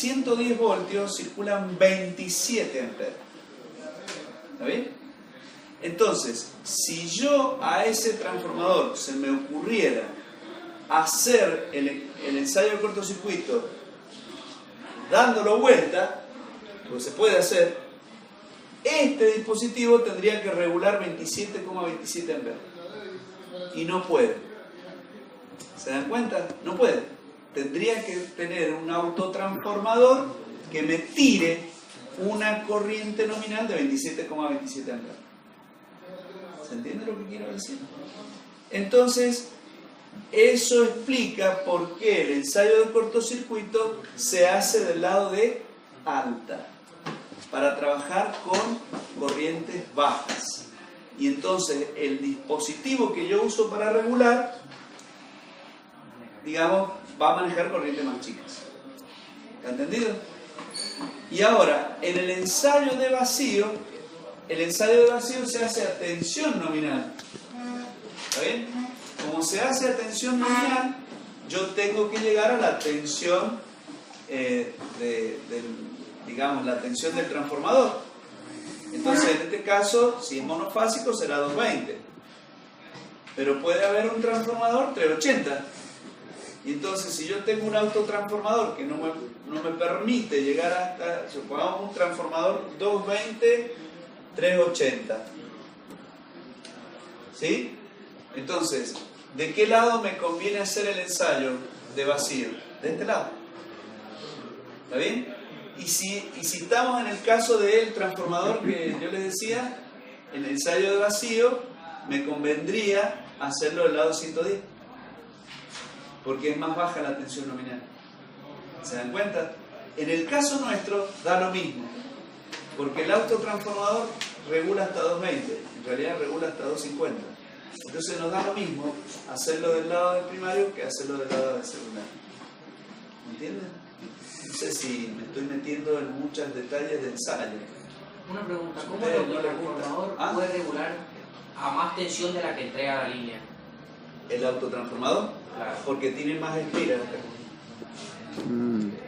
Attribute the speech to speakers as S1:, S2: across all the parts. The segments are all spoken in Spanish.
S1: 110 voltios circulan 27 amperes. ¿Está bien? Entonces, si yo a ese transformador se me ocurriera hacer el ensayo de cortocircuito dándolo vuelta, lo que se puede hacer, este dispositivo tendría que regular 27,27 amperes. Y no puede. ¿Se dan cuenta? No puede. Tendría que tener un autotransformador que me tire una corriente nominal de 27,27 amperes. ¿Se entiende lo que quiero decir? Entonces, eso explica por qué el ensayo de cortocircuito se hace del lado de alta, para trabajar con corrientes bajas. Y entonces el dispositivo que yo uso para regular, digamos, va a manejar corrientes más chicas. ¿Está entendido? Y ahora, en el ensayo de vacío se hace a tensión nominal. ¿Está bien? Como se hace a tensión nominal, yo tengo que llegar a la tensión digamos, la tensión del transformador. Entonces, en este caso, si es monofásico, será 220. Pero puede haber un transformador 380. Y entonces, si yo tengo un autotransformador que no me permite llegar hasta, supongamos un transformador 220, 380. ¿Sí? Entonces, ¿de qué lado me conviene hacer el ensayo de vacío? De este lado. ¿Está bien? Y si estamos en el caso del transformador que yo les decía, el ensayo de vacío, me convendría hacerlo del lado 110, porque es más baja la tensión nominal. ¿Se dan cuenta? En el caso nuestro da lo mismo, porque el autotransformador regula hasta 220, en realidad regula hasta 250. Entonces nos da lo mismo hacerlo del lado del primario que hacerlo del lado del secundario. ¿Me entienden? No sé si me estoy metiendo en muchos detalles de ensayo.
S2: Una pregunta, ¿cómo el autotransformador puede regular a más tensión de la que entrega la línea?
S1: ¿El autotransformador?
S2: Claro.
S1: Porque tiene más espiras acá.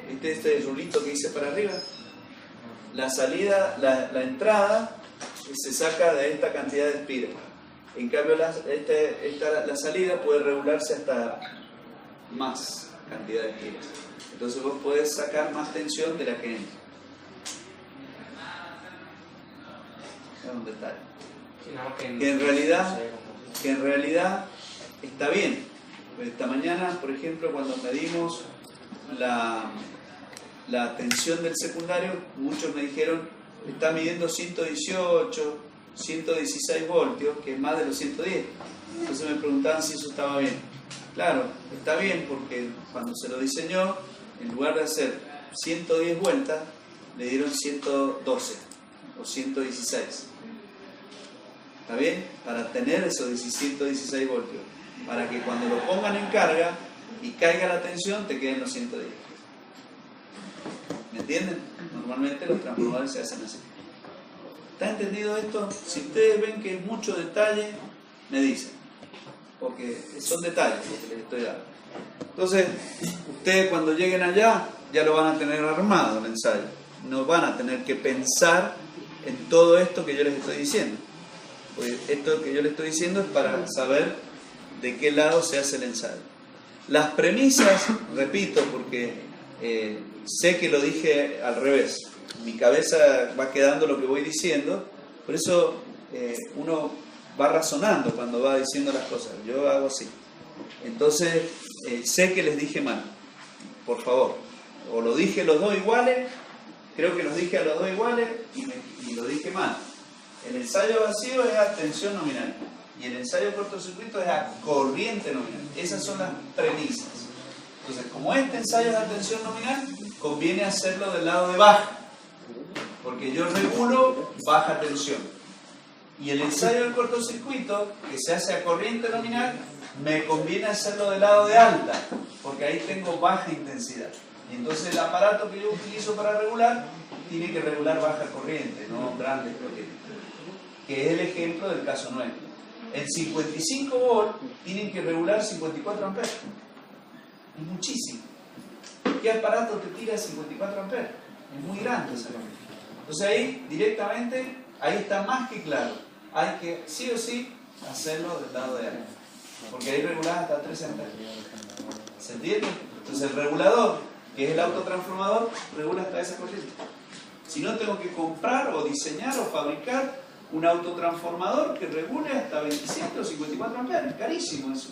S1: ¿Viste este rulito que hice para arriba? La salida, la entrada se saca de esta cantidad de espiras. En cambio la salida puede regularse hasta más cantidad de espiras. Entonces vos podés sacar más tensión de la que entra. Es un detalle. Que en realidad está bien. Esta mañana, por ejemplo, cuando medimos la tensión del secundario, muchos me dijeron, está midiendo 118, 116 voltios, que es más de los 110. Entonces me preguntaban si eso estaba bien. Claro, está bien porque cuando se lo diseñó, en lugar de hacer 110 vueltas, le dieron 112 o 116. ¿Está bien? Para tener esos 116 voltios. Para que cuando lo pongan en carga y caiga la tensión, te queden los 110. ¿Me entienden? Normalmente los transformadores se hacen así. ¿Está entendido esto? Si ustedes ven que es mucho detalle, me dicen. Porque son detalles lo que les estoy dando. Entonces, ustedes cuando lleguen allá, ya lo van a tener armado el ensayo. No van a tener que pensar en todo esto que yo les estoy diciendo. Porque esto que yo les estoy diciendo es para saber de qué lado se hace el ensayo. Las premisas, repito, porque sé que lo dije al revés. Mi cabeza va quedando lo que voy diciendo. Por eso uno va razonando cuando va diciendo las cosas. Yo hago así. Entonces, sé que les dije mal. Por favor. O lo dije los dos iguales. Creo que los dije a los dos iguales y lo dije mal. El ensayo vacío es a tensión nominal. Y el ensayo de cortocircuito es a corriente nominal. Esas son las premisas. Entonces, como este ensayo es a tensión nominal, conviene hacerlo del lado de baja. Porque yo regulo baja tensión. Y el ensayo del cortocircuito, que se hace a corriente nominal, me conviene hacerlo del lado de alta, porque ahí tengo baja intensidad. Y entonces el aparato que yo utilizo para regular, tiene que regular baja corriente, no grandes corrientes. Que es el ejemplo del caso nuestro. En 55 volt tienen que regular 54 amperes. Es muchísimo. ¿qué aparato te tira 54 amperes? Es muy grande esa corriente. Entonces ahí directamente, ahí está más que claro. Hay que sí o sí hacerlo del lado de arriba. Porque ahí regulás hasta 13 amperes. ¿Se entiende? Entonces el regulador, que es el autotransformador, regula hasta esa corriente. Si no, tengo que comprar o diseñar o fabricar un autotransformador que regule hasta 27 o 54 amperes. Carísimo eso.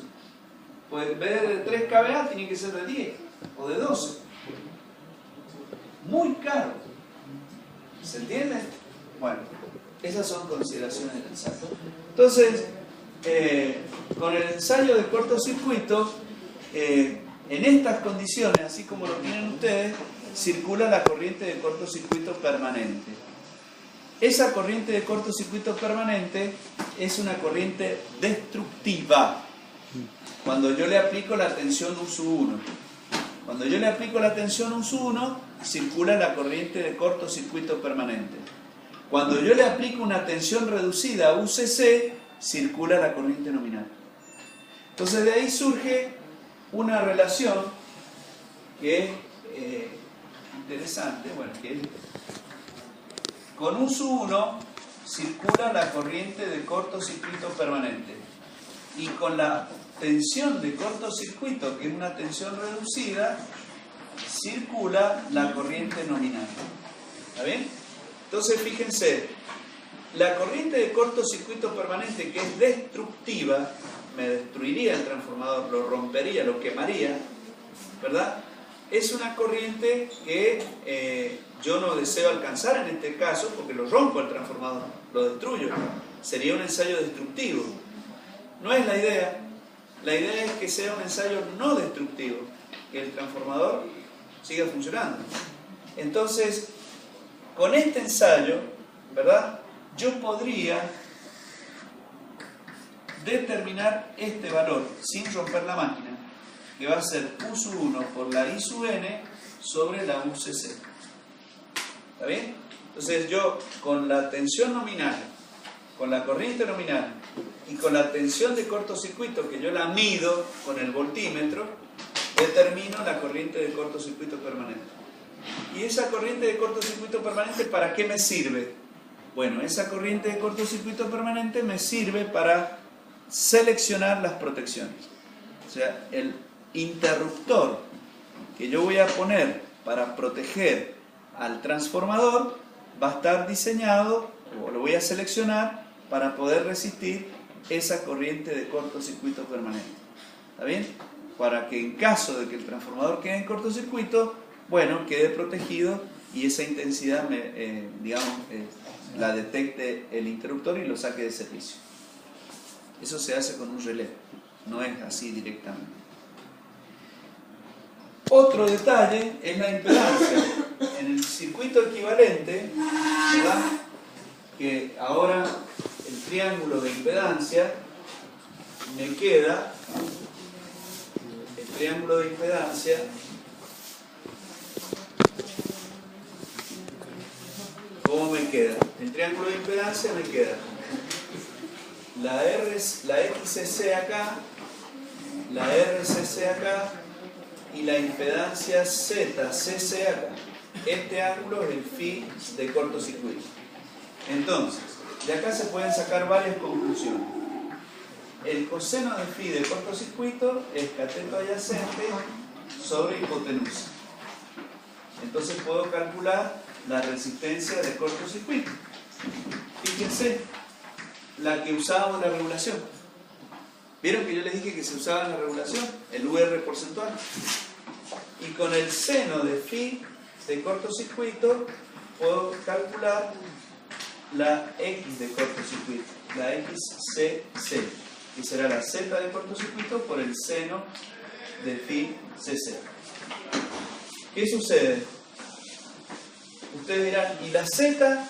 S1: Pues en vez de 3 kVA tiene que ser de 10 o de 12. Muy caro. ¿Se entiende? Bueno, esas son consideraciones del ensayo. Entonces, con el ensayo de cortocircuito, en estas condiciones, así como lo tienen ustedes, circula la corriente de cortocircuito permanente. Esa corriente de cortocircuito permanente es una corriente destructiva. Cuando yo le aplico la tensión U/1. Cuando yo le aplico la tensión U/1, circula la corriente de cortocircuito permanente. Cuando yo le aplico una tensión reducida a UCC, circula la corriente nominal. Entonces de ahí surge una relación que es interesante, bueno, que es, con U/1 circula la corriente de cortocircuito permanente y con la tensión de cortocircuito, que es una tensión reducida, circula la corriente nominal. ¿Está bien? Entonces fíjense, la corriente de cortocircuito permanente, que es destructiva, me destruiría el transformador, lo rompería, lo quemaría, ¿verdad? Es una corriente que yo no deseo alcanzar en este caso, porque lo rompo el transformador, lo destruyo. Sería un ensayo destructivo. No es la idea. La idea es que sea un ensayo no destructivo, que el transformador siga funcionando. Entonces, con este ensayo, ¿verdad?, yo podría determinar este valor sin romper la máquina, que va a ser U/1 por la I/N sobre la UCC. ¿Está bien? Entonces yo, con la tensión nominal, con la corriente nominal y con la tensión de cortocircuito, que yo la mido con el voltímetro, determino la corriente de cortocircuito permanente. ¿Y esa corriente de cortocircuito permanente para qué me sirve? Bueno, esa corriente de cortocircuito permanente me sirve para seleccionar las protecciones. O sea, el interruptor que yo voy a poner para proteger al transformador va a estar diseñado, o lo voy a seleccionar para poder resistir esa corriente de cortocircuito permanente. ¿Está bien? Para que en caso de que el transformador quede en cortocircuito, bueno, quede protegido y esa intensidad la detecte el interruptor y lo saque de servicio. Eso se hace con un relé, no es así directamente. Otro detalle es la impedancia. En el circuito equivalente, ¿verdad?, que ahora el triángulo de impedancia me queda, el triángulo de impedancia ¿cómo me queda? El triángulo de impedancia me queda la XCC acá, la RCC acá y la impedancia ZCC acá. Este ángulo es el phi de cortocircuito. Entonces, de acá se pueden sacar varias conclusiones. El coseno de phi de cortocircuito es cateto adyacente sobre hipotenusa. Entonces puedo calcular la resistencia de cortocircuito. Fíjense, la que usábamos en la regulación. ¿Vieron que yo les dije que se usaba en la regulación? El UR porcentual. Y con el seno de phi de cortocircuito puedo calcular la X de cortocircuito, la XCC, que será la Z de cortocircuito por el seno de phi CC. ¿Qué sucede? Ustedes dirán, ¿y la Z?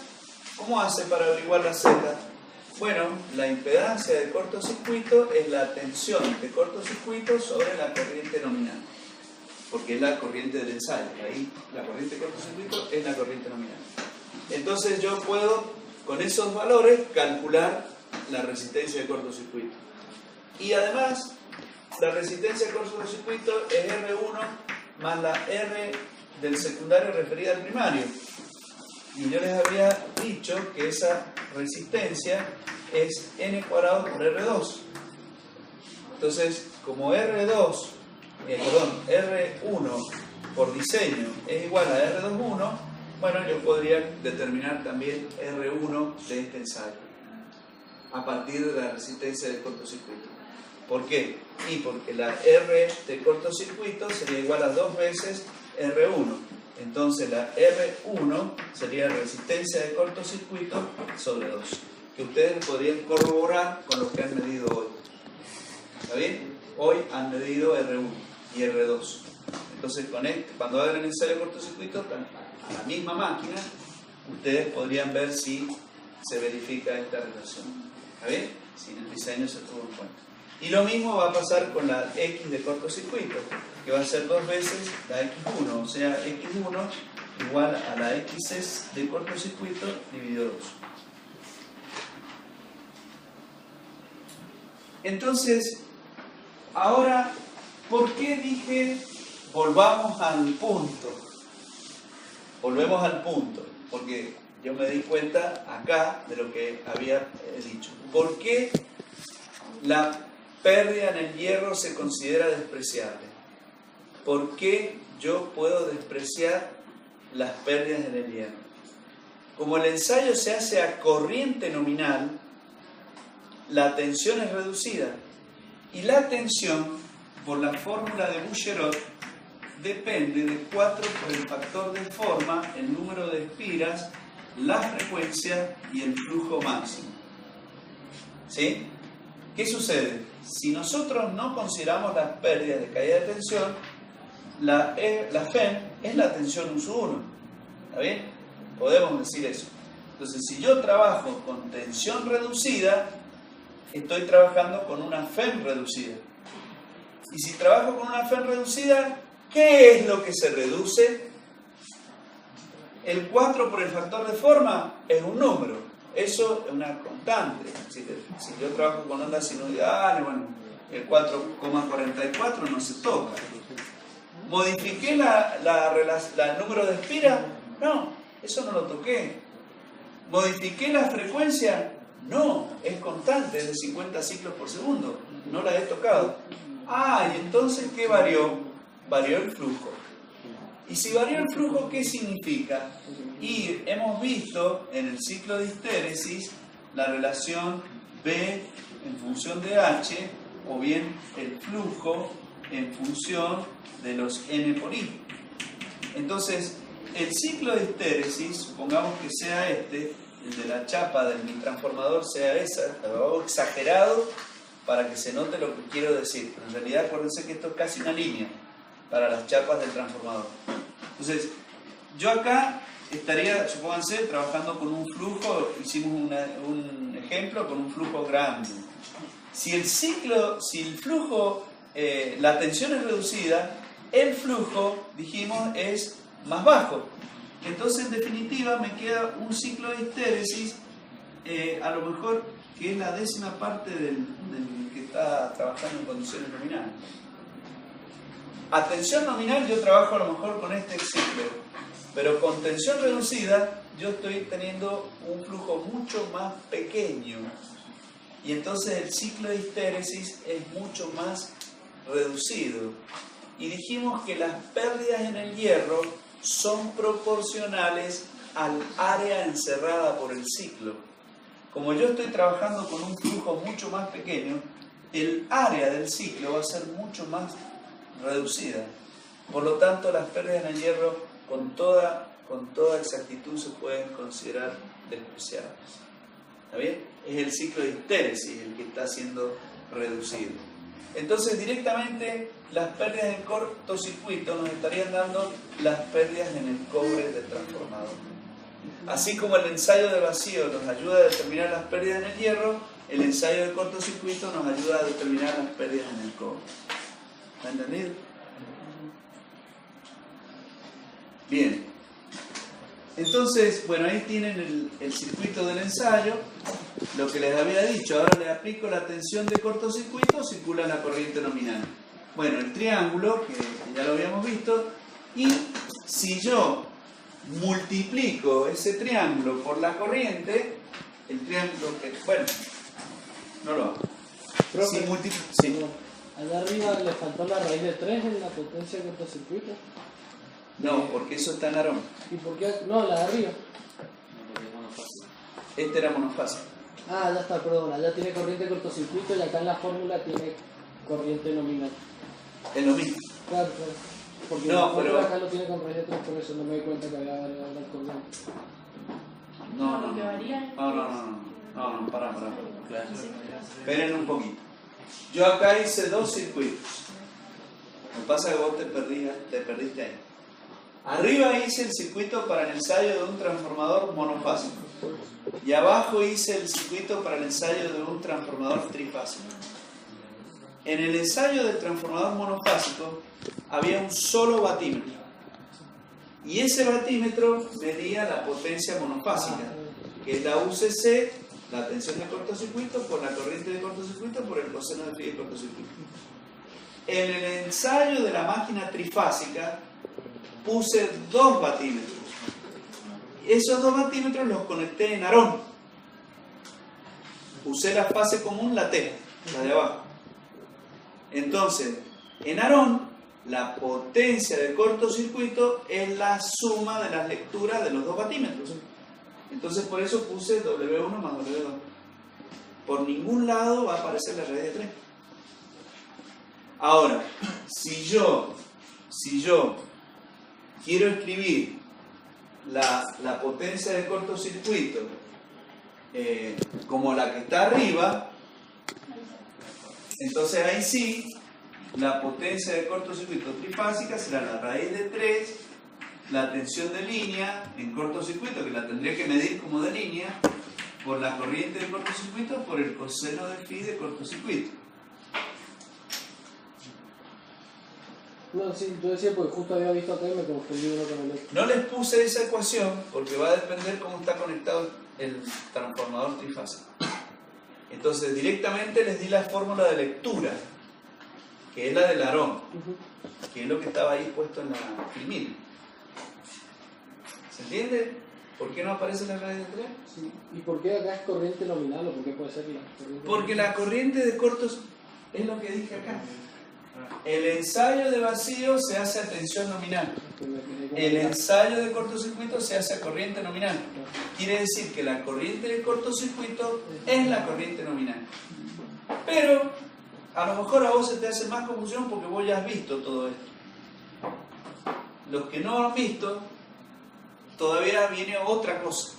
S1: ¿Cómo hace para averiguar la Z? Bueno, la impedancia de cortocircuito es la tensión de cortocircuito sobre la corriente nominal, porque es la corriente del ensayo. Ahí la corriente de cortocircuito es la corriente nominal. Entonces yo puedo, con esos valores, calcular la resistencia de cortocircuito. Y además, la resistencia de cortocircuito es R1 más la R del secundario referida al primario. Y yo les había dicho que esa resistencia es n cuadrado por R2. Entonces, como R1 por diseño es igual a R21, bueno, yo podría determinar también R1 de este ensayo a partir de la resistencia del cortocircuito. ¿Por qué? Y porque la R de cortocircuito sería igual a 2 veces R1. Entonces la R1 sería resistencia de cortocircuito sobre 2, que ustedes podrían corroborar con lo que han medido hoy. ¿Está bien? Hoy han medido R1 y R2. Entonces, cuando hagan el ensayo de cortocircuito, a la misma máquina, ustedes podrían ver si se verifica esta relación. ¿Está bien? Si en el diseño se tuvo en cuenta. Y lo mismo va a pasar con la X de cortocircuito, que va a ser 2 veces la X1, o sea, X1 igual a la X de cortocircuito dividido 2. Entonces, ahora, ¿por qué dije volvamos al punto? Volvemos al punto, porque yo me di cuenta acá de lo que había dicho. ¿Por qué la pérdida en el hierro se considera despreciable? ¿Por qué yo puedo despreciar las pérdidas en el hierro? Como el ensayo se hace a corriente nominal, la tensión es reducida. Y la tensión, por la fórmula de Bouguereau, depende de 4 por el factor de forma, el número de espiras, la frecuencia y el flujo máximo. ¿Sí? ¿Qué sucede? Si nosotros no consideramos las pérdidas de caída de tensión, la FEM es la tensión 1/1. ¿Está bien? Podemos decir eso. Entonces, si yo trabajo con tensión reducida, estoy trabajando con una FEM reducida. Y si trabajo con una FEM reducida, ¿qué es lo que se reduce? El 4 por el factor de forma es un número. Eso es una constante. Si yo trabajo con ondas sinusoidales, bueno, el 4,44 no se toca. ¿Modifiqué el número de espiras? No, eso no lo toqué. ¿Modifiqué la frecuencia? No, es constante, es de 50 ciclos por segundo. No la he tocado. Y entonces, ¿qué varió? Varió el flujo. Y si varió el flujo, ¿qué significa? Y hemos visto en el ciclo de histéresis la relación B en función de H, o bien el flujo en función de los N por I. Entonces, el ciclo de histéresis, supongamos que sea el de la chapa de mi transformador sea esa, lo hago exagerado para que se note lo que quiero decir. Pero en realidad, acuérdense que esto es casi una línea para las chapas del transformador. Entonces, yo acá estaría, supónganse, trabajando con un flujo, hicimos un ejemplo con un flujo grande. Si el flujo, la tensión es reducida, el flujo, dijimos, es más bajo. Entonces, en definitiva, me queda un ciclo de histéresis, a lo mejor que es la 10ª parte del que está trabajando en condiciones nominales. A tensión nominal yo trabajo a lo mejor con este ciclo, pero con tensión reducida yo estoy teniendo un flujo mucho más pequeño y entonces el ciclo de histéresis es mucho más reducido. Y dijimos que las pérdidas en el hierro son proporcionales al área encerrada por el ciclo. Como yo estoy trabajando con un flujo mucho más pequeño, el área del ciclo va a ser mucho más reducida. Por lo tanto, las pérdidas en el hierro con toda exactitud se pueden considerar despreciables. ¿Está bien? Es el ciclo de histéresis el que está siendo reducido. Entonces, directamente, las pérdidas en cortocircuito nos estarían dando las pérdidas en el cobre del transformador. Así como el ensayo de vacío nos ayuda a determinar las pérdidas en el hierro, el ensayo de cortocircuito nos ayuda a determinar las pérdidas en el cobre. ¿Está entendido? Bien. Entonces, bueno, ahí tienen el circuito del ensayo. Lo que les había dicho, ahora le aplico la tensión de cortocircuito, circula la corriente nominal. bueno, el triángulo, que ya lo habíamos visto, y si yo multiplico ese triángulo por la corriente, el triángulo que, bueno, no lo hago. Si sí.
S3: Allá arriba le faltó la raíz de 3 en la potencia de cortocircuito.
S1: No, porque eso está en Aarón.
S3: ¿Y por qué? No, la de arriba.
S1: Este era monofásico.
S3: Ah, ya está, perdón. Allá tiene corriente de cortocircuito y acá en la fórmula tiene corriente nominal.
S1: Es lo mismo.
S3: Claro, claro. Porque
S1: No,
S3: la fórmula
S1: pero...
S3: acá lo tiene con raíz de 3, por eso no me di cuenta que había variado la corriente.
S1: No, pará. Esperen un poquito. Yo acá hice dos circuitos. Lo que pasa es que vos te perdiste ahí. Arriba hice el circuito para el ensayo de un transformador monofásico. Y abajo hice el circuito para el ensayo de un transformador trifásico. En el ensayo del transformador monofásico había un solo batímetro. Y ese batímetro medía la potencia monofásica, que es la UCC, la tensión de cortocircuito, por la corriente de cortocircuito, por el coseno de phi de cortocircuito. En el ensayo de la máquina trifásica puse 2 batímetros. Esos 2 batímetros los conecté en Aarón. Usé la fase común, la T, la de abajo. Entonces, en Aarón, la potencia de cortocircuito es la suma de las lecturas de los 2 batímetros. Entonces, por eso puse W1 más W2. Por ningún lado va a aparecer la raíz de 3. Ahora, si yo quiero escribir la potencia de cortocircuito como la que está arriba, entonces ahí sí, la potencia de cortocircuito trifásica será la raíz de 3, la tensión de línea en cortocircuito, que la tendría que medir como de línea, por la corriente de cortocircuito, por el coseno de phi de cortocircuito.
S3: No, sí, yo decía porque justo había visto acá y me confundí uno con el otro.
S1: No les puse esa ecuación porque va a depender cómo está conectado el transformador trifásico. Entonces directamente les di la fórmula de lectura, que es la del Aarón, que es lo que estaba ahí puesto en la filmina. ¿Se entiende? ¿Por qué no aparece la raíz de 3?
S3: Sí. ¿Y por qué acá es corriente nominal o por qué puede ser la corriente
S1: Porque
S3: nominal?
S1: la corriente de cortos es lo que dije acá. El ensayo de vacío se hace a tensión nominal. El ensayo de cortocircuito se hace a corriente nominal. Quiere decir que la corriente de cortocircuito es la corriente nominal. Pero a lo mejor a vos se te hace más confusión porque vos ya has visto todo esto. Los que no han visto, todavía viene otra cosa.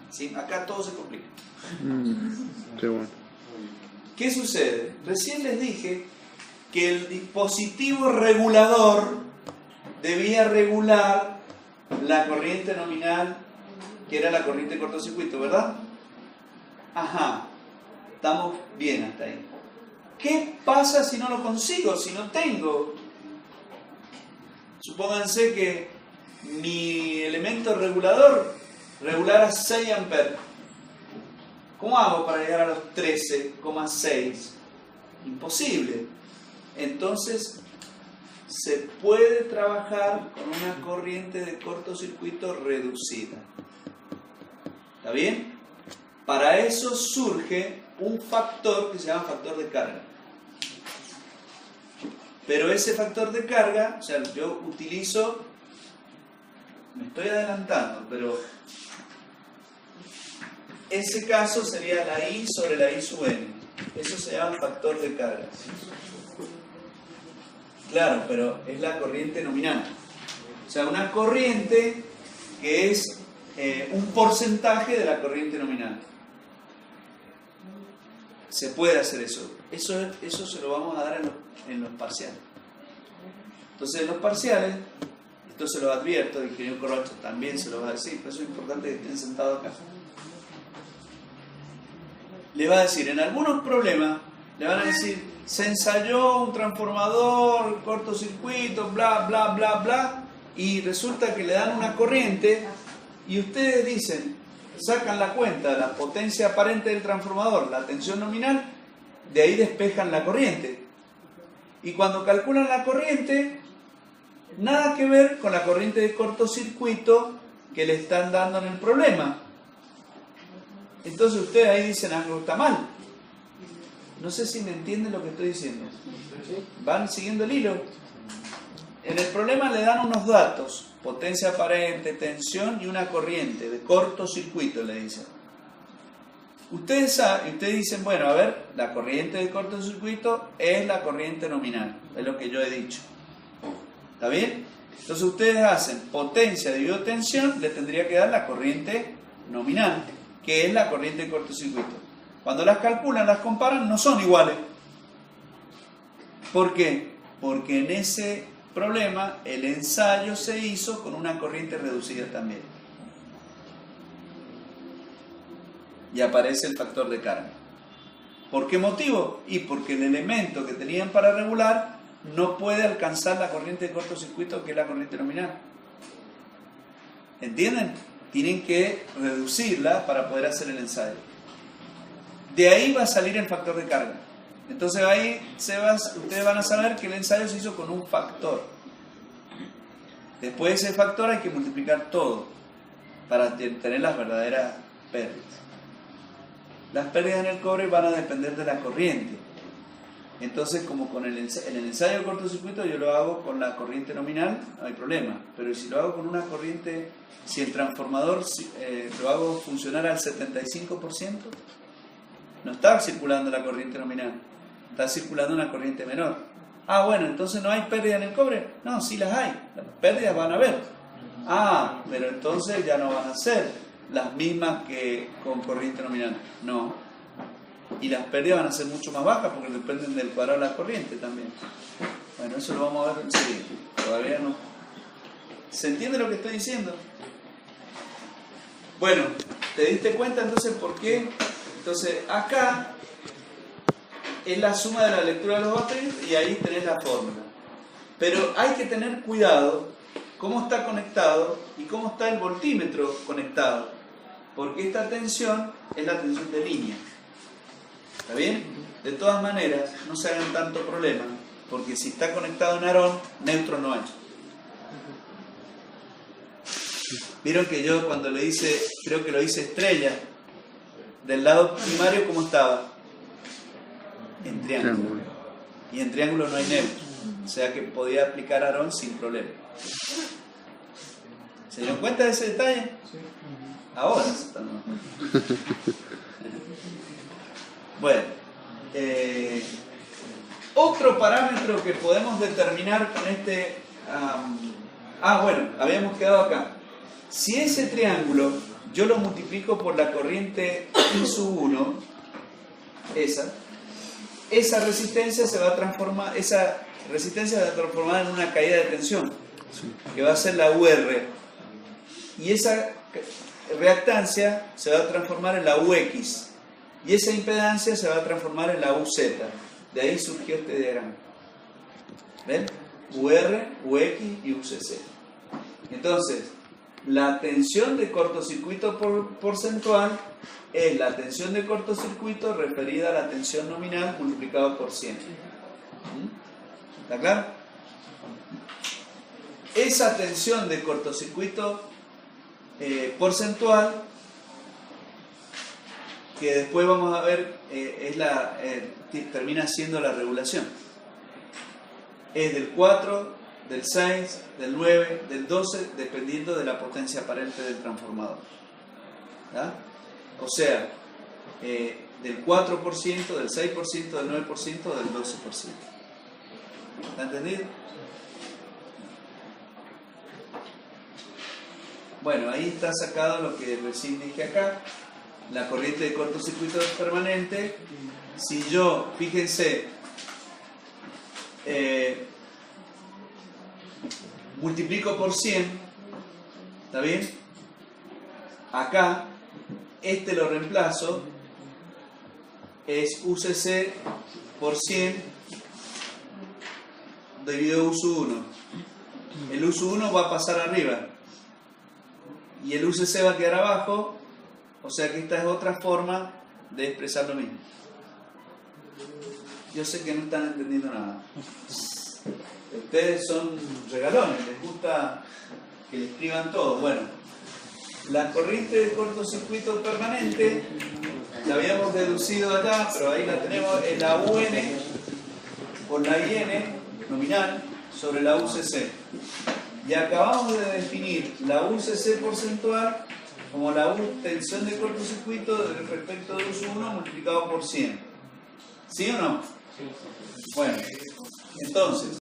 S1: ¿Sí? Acá todo se complica.
S4: Qué bueno.
S1: ¿Qué sucede? Recién les dije que el dispositivo regulador debía regular la corriente nominal, que era la corriente de cortocircuito, ¿verdad? Ajá, estamos bien hasta ahí. ¿Qué pasa si no lo consigo, si no tengo? Supónganse que mi elemento regulador regulara 6 amperes. ¿Cómo hago para llegar a los 13,6? Imposible. Entonces, se puede trabajar con una corriente de cortocircuito reducida. ¿Está bien? Para eso surge un factor que se llama factor de carga. Pero ese factor de carga, o sea, yo utilizo, me estoy adelantando, pero ese caso sería la I sobre la I sub n. Eso se llama factor de carga. Claro, pero es la corriente nominal. O sea, una corriente que es un porcentaje de la corriente nominal. Se puede hacer eso. Eso se lo vamos a dar en los parciales. Entonces, en los parciales, esto se lo advierto, el ingeniero Corrocho también se lo va a decir, por eso es importante que estén sentados acá. Le va a decir, en algunos problemas, le van a decir, se ensayó un transformador, cortocircuito, bla, bla, bla, bla, y resulta que le dan una corriente y ustedes dicen, sacan la cuenta de la potencia aparente del transformador, la tensión nominal, de ahí despejan la corriente. Y cuando calculan la corriente, nada que ver con la corriente de cortocircuito que le están dando en el problema. Entonces ustedes ahí dicen algo está mal. No sé si me entienden lo que estoy diciendo. ¿Van siguiendo el hilo? En el problema le dan unos datos, potencia aparente, tensión y una corriente de cortocircuito, le dicen. Ustedes saben, ustedes dicen, bueno, a ver, la corriente de cortocircuito es la corriente nominal, es lo que yo he dicho. ¿Está bien? Entonces ustedes hacen potencia dividido tensión, le tendría que dar la corriente nominal, que es la corriente de cortocircuito. Cuando las calculan, las comparan, no son iguales. ¿Por qué? Porque en ese problema el ensayo se hizo con una corriente reducida también. Y aparece el factor de carga. ¿Por qué motivo? Y porque el elemento que tenían para regular no puede alcanzar la corriente de cortocircuito, que es la corriente nominal. ¿Entienden? Tienen que reducirla para poder hacer el ensayo. De ahí va a salir el factor de carga. Entonces ahí ustedes van a saber que el ensayo se hizo con un factor. Después de ese factor hay que multiplicar todo para tener las verdaderas pérdidas. Las pérdidas en el cobre van a depender de la corriente. Entonces, como con el ensayo de cortocircuito yo lo hago con la corriente nominal, no hay problema. Pero si lo hago con una corriente, si el transformador lo hago funcionar al 75%, no está circulando la corriente nominal, está circulando una corriente menor. Ah, bueno, entonces no hay pérdida en el cobre. No, sí las hay, las pérdidas van a haber. Ah, pero entonces ya no van a ser las mismas que con corriente nominal. No. Y las pérdidas van a ser mucho más bajas porque dependen del cuadrado de la corriente también. Bueno, eso lo vamos a ver enseguida. Todavía no. ¿Se entiende lo que estoy diciendo? Bueno, ¿te diste cuenta entonces por qué? Entonces, acá es la suma de la lectura de los vatios y ahí tenés la fórmula. Pero hay que tener cuidado cómo está conectado y cómo está el voltímetro conectado. Porque esta tensión es la tensión de línea. ¿Está bien? De todas maneras, no se hagan tanto problema, porque si está conectado en arón, neutro no hay. Vieron que yo cuando le hice, creo que lo hice estrella, del lado primario, ¿cómo estaba? En triángulo. Y en triángulo no hay neutro. O sea que podía aplicar arón sin problema. ¿Se dieron cuenta de ese detalle? Ahora se están dando cuenta. Bueno, otro parámetro que podemos determinar con este... bueno, habíamos quedado acá. Si ese triángulo yo lo multiplico por la corriente I sub 1, esa resistencia se va a transformar, en una caída de tensión, que va a ser la UR. Y esa reactancia se va a transformar en la UX. Y esa impedancia se va a transformar en la UZ. De ahí surgió este diagrama. ¿Ven? UR, UX y UCC. Entonces, la tensión de cortocircuito porcentual es la tensión de cortocircuito referida a la tensión nominal multiplicado por 100. ¿Está claro? Esa tensión de cortocircuito porcentual, que después vamos a ver, termina siendo la regulación. Es del 4, del 6, del 9, del 12, dependiendo de la potencia aparente del transformador. ¿Ya? O sea, del 4%, del 6%, del 9%, del 12%. ¿Está entendido? Bueno, ahí está sacado lo que recién dije acá. La corriente de cortocircuito es permanente. Si yo, fíjense, multiplico por 100, ¿está bien? Acá, lo reemplazo, es UCC por 100 dividido U sub 1. El U sub 1 va a pasar arriba y el UCC va a quedar abajo. O sea que esta es otra forma de expresar lo mismo. yo sé que no están entendiendo nada. Ustedes son regalones, les gusta que le escriban todo. Bueno, la corriente de cortocircuito permanente la habíamos deducido acá, pero ahí la tenemos, es la UN por la IN nominal sobre la UCC. Y acabamos de definir la UCC porcentual como la tensión de cortocircuito respecto de U1 multiplicado por 100. ¿Sí o no? Bueno, entonces